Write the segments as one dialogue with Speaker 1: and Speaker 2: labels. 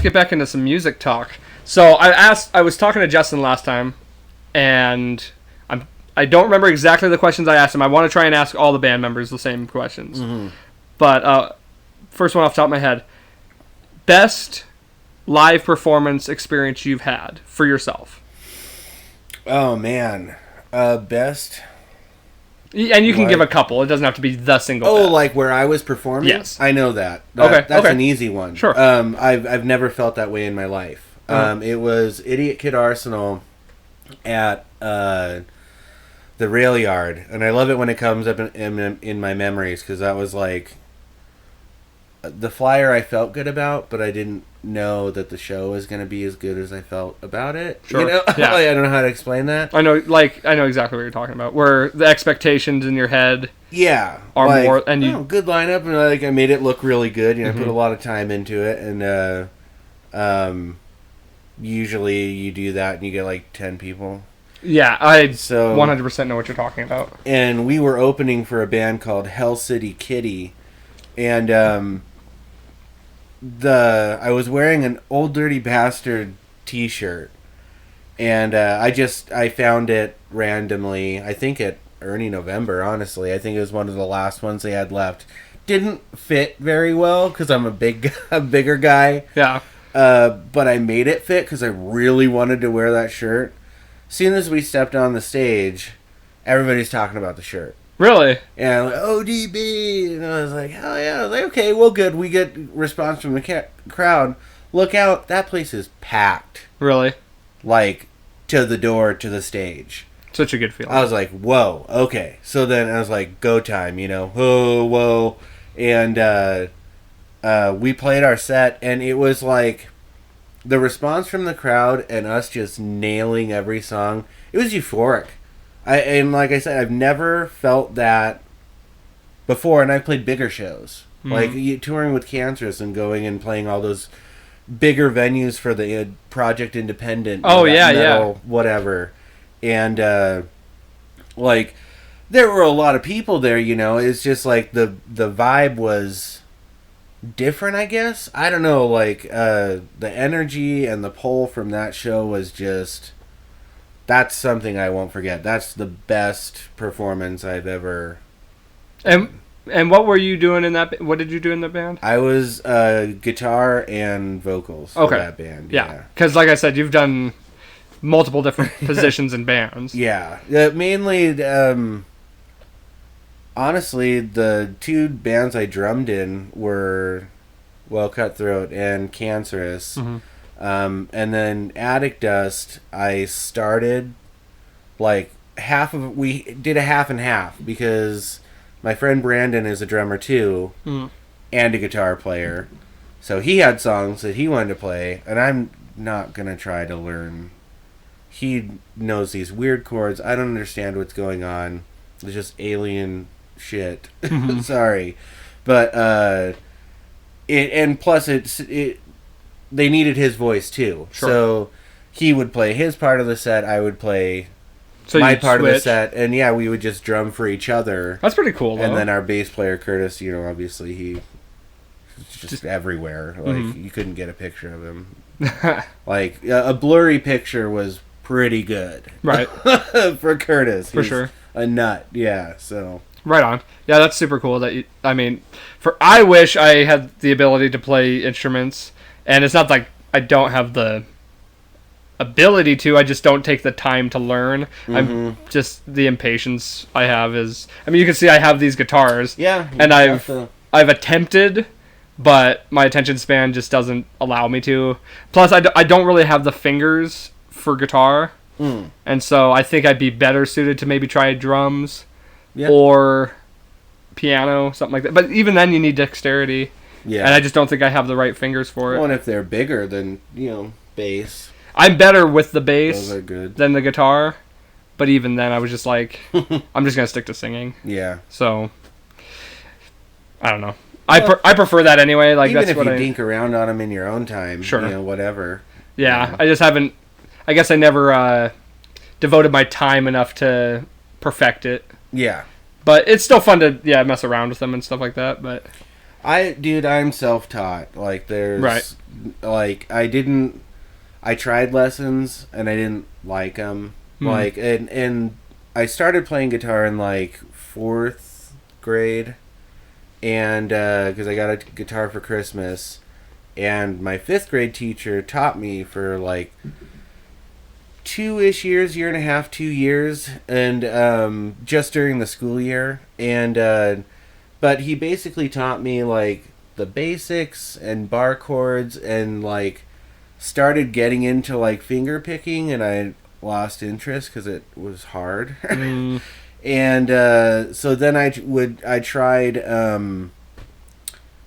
Speaker 1: let's get back into some music talk. So I was talking to Justin last time, and I don't remember exactly the questions I asked him. I want to try and ask all the band members the same questions. Mm-hmm. But first one off the top of my head, best live performance experience you've had for yourself.
Speaker 2: Oh man, best.
Speaker 1: And you can give a couple. It doesn't have to be the single.
Speaker 2: Oh,
Speaker 1: best.
Speaker 2: like where I was performing?
Speaker 1: Yes.
Speaker 2: I know that.
Speaker 1: Okay.
Speaker 2: That's an easy one.
Speaker 1: Sure.
Speaker 2: I've never felt that way in my life. It was Idiot Kid Arsenal at the Rail Yard, and I love it when it comes up in my memories, because that was like the flyer I felt good about, but I didn't know that the show was going to be as good as I felt about it.
Speaker 1: Sure.
Speaker 2: You know?
Speaker 1: Yeah.
Speaker 2: I don't know how to explain that.
Speaker 1: I know exactly what you're talking about. Where the expectations in your head,
Speaker 2: are
Speaker 1: more, and you
Speaker 2: good lineup, and I made it look really good. You know, I put a lot of time into it, and usually you do that and you get like 10 people.
Speaker 1: Yeah, I
Speaker 2: so
Speaker 1: 100% know what you're talking about.
Speaker 2: And we were opening for a band called Hell City Kitty, and I was wearing an Old Dirty Bastard t-shirt, and I found it randomly, I think at Ernie November, honestly. I think it was one of the last ones they had left. Didn't fit very well because I'm a bigger guy.
Speaker 1: Yeah.
Speaker 2: But I made it fit because I really wanted to wear that shirt. As soon as we stepped on the stage, everybody's talking about the shirt.
Speaker 1: Really?
Speaker 2: And I'm like, ODB! And I was like, hell yeah. I was like, okay, well, good. We get response from the crowd. Look out, that place is packed.
Speaker 1: Really?
Speaker 2: Like, to the door, to the stage.
Speaker 1: Such a good feeling.
Speaker 2: I was like, whoa, okay. So then I was like, go time, you know. Whoa. And we played our set, and it was like, the response from the crowd and us just nailing every song, it was euphoric. And like I said, I've never felt that before, and I've played bigger shows. Mm-hmm. Like touring with Cancerous and going and playing all those bigger venues for the Project Independent. Metal, whatever. And like there were a lot of people there, you know. It's just like the vibe was different, I guess. I don't know, like the energy and the pull from that show was just, that's something I won't forget. That's the best performance I've ever.
Speaker 1: And what were you doing in that? What did you do in the band?
Speaker 2: I was guitar and vocals for that band.
Speaker 1: Yeah, because like I said, you've done multiple different positions in bands.
Speaker 2: Yeah, mainly. Honestly, the two bands I drummed in were, well, Cutthroat and Cancerous. Mm-hmm. And then Attic Dust, I started like we did a half and half because my friend Brandon is a drummer too, and a guitar player. So he had songs that he wanted to play, and I'm not going to try to learn. He knows these weird chords. I don't understand what's going on. It's just alien shit. Mm-hmm. Sorry. But, and plus they needed his voice too. Sure. So he would play his part of the set, I would play my part of the set, and yeah, we would just drum for each other.
Speaker 1: That's pretty cool, though.
Speaker 2: And then our bass player, Curtis, you know, obviously he was just everywhere. Like, you couldn't get a picture of him. Like, a blurry picture was pretty good.
Speaker 1: Right.
Speaker 2: For Curtis.
Speaker 1: For sure.
Speaker 2: A nut, yeah, so.
Speaker 1: Right on. Yeah, that's super cool. I wish I had the ability to play instruments, and it's not like I don't have the ability to, I just don't take the time to learn. Mm-hmm. I'm just, the impatience I have is, you can see I have these guitars.
Speaker 2: Yeah.
Speaker 1: And I've attempted, but my attention span just doesn't allow me to. Plus, I don't really have the fingers for guitar. And so I think I'd be better suited to maybe try drums or piano, something like that. But even then, you need dexterity. Yeah. And I just don't think I have the right fingers for it.
Speaker 2: Well, and if they're bigger than, bass.
Speaker 1: I'm better with the bass
Speaker 2: Those are good.
Speaker 1: Than the guitar. But even then, I was just like, I'm just going to stick to singing.
Speaker 2: Yeah.
Speaker 1: So, I don't know. I prefer that anyway. Like,
Speaker 2: even
Speaker 1: that's
Speaker 2: if
Speaker 1: what
Speaker 2: you dink around on them in your own time,
Speaker 1: sure.
Speaker 2: Whatever.
Speaker 1: Yeah, I just haven't. I guess I never devoted my time enough to perfect it.
Speaker 2: Yeah.
Speaker 1: But it's still fun to mess around with them and stuff like that. But
Speaker 2: I'm self-taught. Like, there's...
Speaker 1: Right.
Speaker 2: Like, I tried lessons, and I didn't like them. Like, and I started playing guitar in, like, 4th grade. And, because I got a guitar for Christmas. And my 5th grade teacher taught me for, like, 2-ish years, year and a half, 2 years. And, just during the school year. And, but he basically taught me, like, the basics and bar chords and, like, started getting into, like, finger picking, and I lost interest because it was hard. And so then I tried,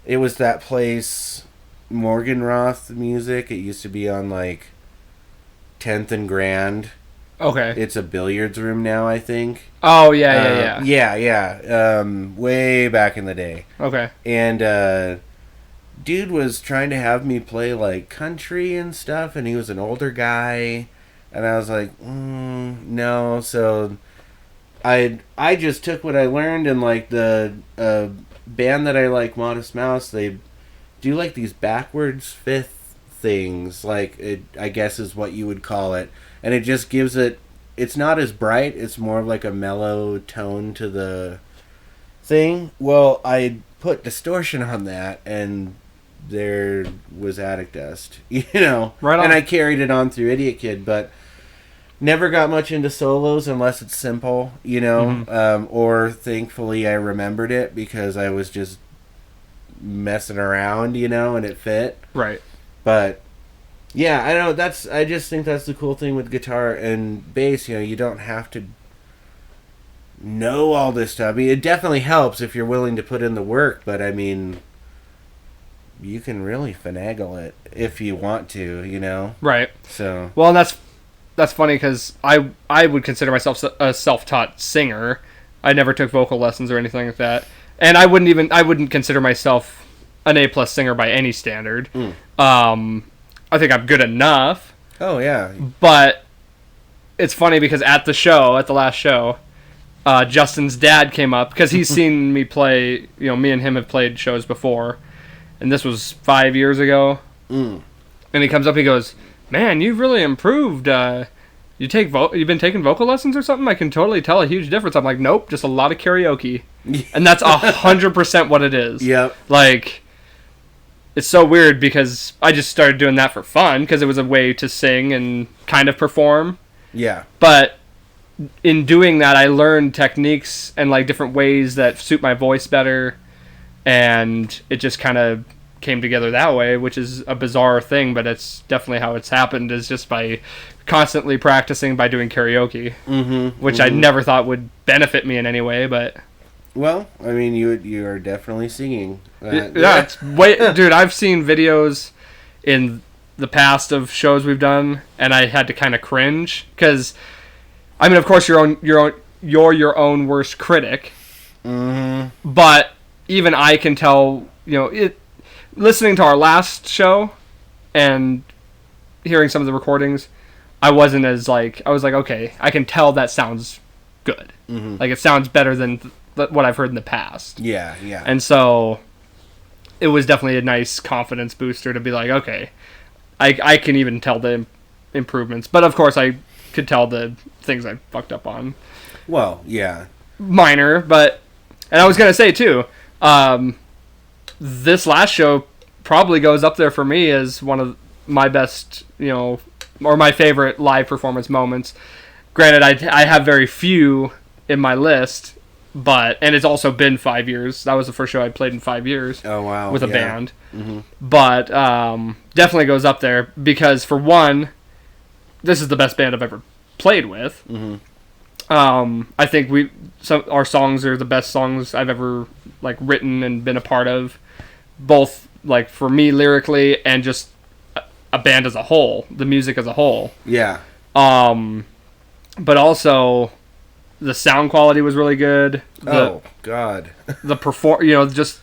Speaker 2: it was that place, Morgenroth Music. It used to be on, like, 10th and Grand.
Speaker 1: Okay.
Speaker 2: It's a billiards room now, I think.
Speaker 1: Oh, yeah.
Speaker 2: Yeah. Way back in the day.
Speaker 1: Okay.
Speaker 2: And, dude was trying to have me play, like, country and stuff, and he was an older guy, and I was like, no, so I just took what I learned, and, like, the band that I like, Modest Mouse, they do, like, these backwards fifth things, like, it, I guess is what you would call it, and it just gives it, it's not as bright, it's more of like a mellow tone to the thing. Well, I put distortion on that, and there was Attic Dust, you know.
Speaker 1: Right on.
Speaker 2: And I carried it on through Idiot Kid, but never got much into solos unless it's simple, you know. Or thankfully I remembered it because I was just messing around, you know, and it fit.
Speaker 1: Right.
Speaker 2: But yeah, I know I just think that's the cool thing with guitar and bass, you know, you don't have to know all this stuff. I mean, it definitely helps if you're willing to put in the work, but I mean, you can really finagle it if you want to, you know?
Speaker 1: Right.
Speaker 2: So.
Speaker 1: Well, and that's funny because I would consider myself a self-taught singer. I never took vocal lessons or anything like that. And I wouldn't consider myself an A+ singer by any standard. I think I'm good enough.
Speaker 2: Oh, yeah.
Speaker 1: But it's funny because at the last show, Justin's dad came up because he's seen me play, you know, me and him have played shows before. And this was 5 years ago. And he comes up, he goes, "Man, you've really improved. You've been taking vocal lessons or something? I can totally tell a huge difference." I'm like, "Nope, just a lot of karaoke." And that's 100% what it is.
Speaker 2: Yep.
Speaker 1: Like, it's so weird because I just started doing that for fun because it was a way to sing and kind of perform.
Speaker 2: Yeah.
Speaker 1: But in doing that, I learned techniques and, like, different ways that suit my voice better. And it just kind of came together that way, which is a bizarre thing, but it's definitely how it's happened, is just by constantly practicing by doing karaoke, which I never thought would benefit me in any way, but...
Speaker 2: Well, I mean, you are definitely singing.
Speaker 1: Yeah, it's dude, I've seen videos in the past of shows we've done, and I had to kind of cringe, because, I mean, of course, you're your own worst critic, but even I can tell, you know, listening to our last show and hearing some of the recordings, I wasn't as, like, I was like, okay, I can tell that sounds good. Like, it sounds better than what I've heard in the past.
Speaker 2: Yeah.
Speaker 1: And so it was definitely a nice confidence booster to be like, okay, I can even tell the improvements. But, of course, I could tell the things I fucked up on.
Speaker 2: Well, yeah.
Speaker 1: Minor, but... And I was going to say, too... this last show probably goes up there for me as one of my best, you know, or my favorite live performance moments. Granted, I have very few in my list, and it's also been 5 years. That was the first show I played in 5 years.
Speaker 2: Oh, wow.
Speaker 1: With a band. But definitely goes up there because, for one, this is the best band I've ever played with. I think our songs are the best songs I've ever, like, written and been a part of, both, like, for me lyrically and just a band as a whole, the music as a whole.
Speaker 2: Yeah.
Speaker 1: But also the sound quality was really good.
Speaker 2: God.
Speaker 1: Just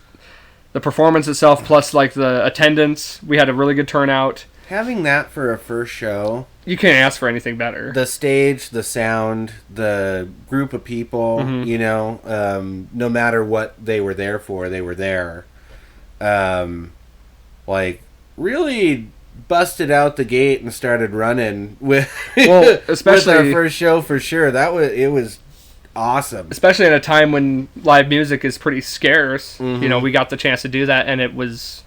Speaker 1: the performance itself, plus, like, the attendance. We had a really good turnout.
Speaker 2: Having that for a first show,
Speaker 1: you can't ask for anything better.
Speaker 2: The stage, the sound, the group of people, you know, no matter what they were there for, they were there. like really busted out the gate and started running with
Speaker 1: especially
Speaker 2: with our first show for sure. It was awesome,
Speaker 1: especially in a time when live music is pretty scarce.
Speaker 2: Mm-hmm.
Speaker 1: You know, we got the chance to do that, and it was,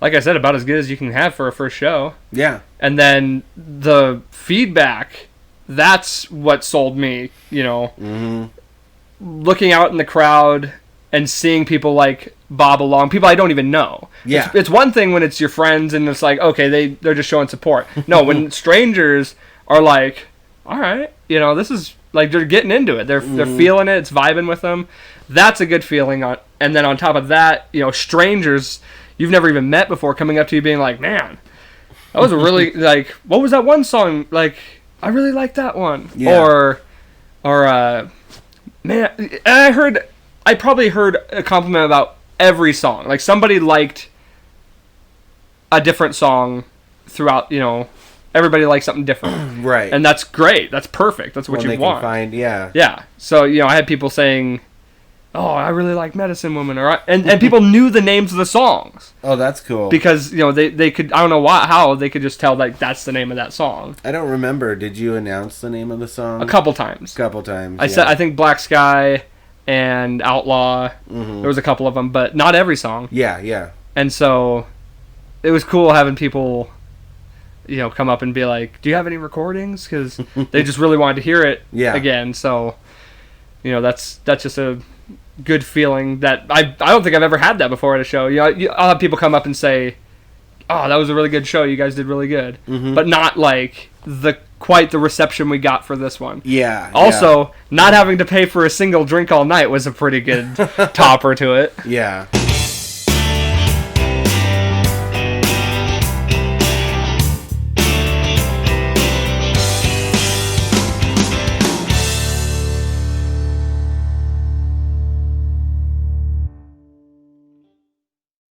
Speaker 1: like I said, about as good as you can have for a first show.
Speaker 2: Yeah.
Speaker 1: And then the feedback, that's what sold me, you know.
Speaker 2: Mm-hmm.
Speaker 1: Looking out in the crowd and seeing people like bob along, people I don't even know.
Speaker 2: Yeah.
Speaker 1: It's one thing when it's your friends and it's like, okay, they're just showing support. No, when strangers are like, all right, you know, this is, like, they're getting into it. They're feeling it. It's vibing with them. That's a good feeling. And then on top of that, you know, strangers you've never even met before coming up to you being like, man, that was a really, like, what was that one song? Like, I really like that one.
Speaker 2: Yeah.
Speaker 1: Or man, I probably heard a compliment about every song. Like, somebody liked a different song throughout, you know, everybody likes something different.
Speaker 2: Right.
Speaker 1: And that's great. That's perfect. That's what
Speaker 2: when
Speaker 1: you
Speaker 2: they
Speaker 1: want.
Speaker 2: can find, yeah.
Speaker 1: Yeah. So, you know, I had people saying, oh, I really like Medicine Woman. And people knew the names of the songs.
Speaker 2: Oh, that's cool.
Speaker 1: Because, you know, they could, I don't know how, they could just tell, like, that's the name of that song.
Speaker 2: I don't remember. Did you announce the name of the song?
Speaker 1: A couple times.
Speaker 2: Times.
Speaker 1: I said, I think Black Sky and Outlaw.
Speaker 2: Mm-hmm.
Speaker 1: There was a couple of them, but not every song.
Speaker 2: Yeah.
Speaker 1: And so it was cool having people, you know, come up and be like, do you have any recordings? Because they just really wanted to hear it again. So, you know, that's just a good feeling that I don't think I've ever had that before at a show. You know, I'll have people come up and say, oh, that was a really good show. You guys did really good.
Speaker 2: Mm-hmm.
Speaker 1: But not like quite the reception we got for this one.
Speaker 2: Yeah.
Speaker 1: Also, not having to pay for a single drink all night was a pretty good topper to it.
Speaker 2: Yeah.